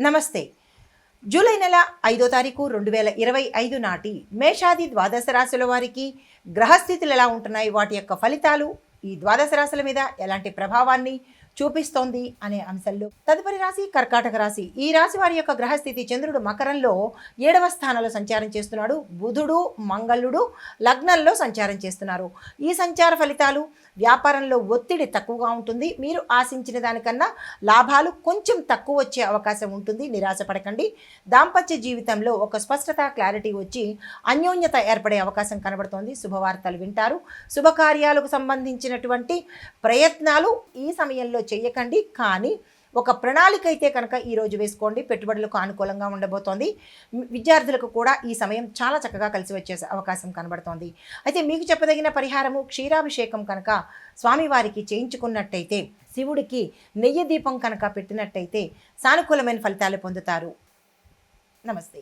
నమస్తే. జూలై నెల 5వ తారీఖు 2025 నాటి మేషాది ద్వాదశ రాశుల వారికి గ్రహస్థితులు ఎలా ఉంటున్నాయి, వాటి యొక్క ఫలితాలు ఈ ద్వాదశ రాశుల మీద ఎలాంటి ప్రభావాన్ని చూపిస్తోంది అనే అంశంలో తదుపరి రాశి కర్కాటక రాశి. ఈ రాశి వారి యొక్క గ్రహస్థితి చంద్రుడు మకరంలో 7వ స్థానంలో సంచారం చేస్తున్నాడు. బుధుడు మంగళుడు లగ్నంలో సంచారం చేస్తున్నారు. ఈ సంచార ఫలితాలు వ్యాపారంలో ఒత్తిడి తక్కువగా ఉంటుంది. మీరు ఆశించిన దానికన్నా లాభాలు కొంచెం తక్కువ వచ్చే అవకాశం ఉంటుంది. నిరాశపడకండి. దాంపత్య జీవితంలో ఒక స్పష్టత, క్లారిటీ వచ్చి అన్యోన్యత ఏర్పడే అవకాశం కనబడుతోంది. శుభవార్తలు వింటారు. శుభకార్యాలకు సంబంధించినటువంటి ప్రయత్నాలు ఈ సమయంలో చేయకండి, కానీ ఒక ప్రణాళిక అయితే కనుక ఈరోజు వేసుకోండి. పెట్టుబడులకు అనుకూలంగా ఉండబోతోంది. విద్యార్థులకు కూడా ఈ సమయం చాలా చక్కగా కలిసి వచ్చే అవకాశం కనబడుతోంది. అయితే మీకు చెప్పదగిన పరిహారము క్షీరాభిషేకం కనుక స్వామివారికి చేయించుకున్నట్టయితే, శివుడికి నెయ్యి దీపం కనుక పెట్టినట్టయితే సానుకూలమైన ఫలితాలు పొందుతారు. నమస్తే.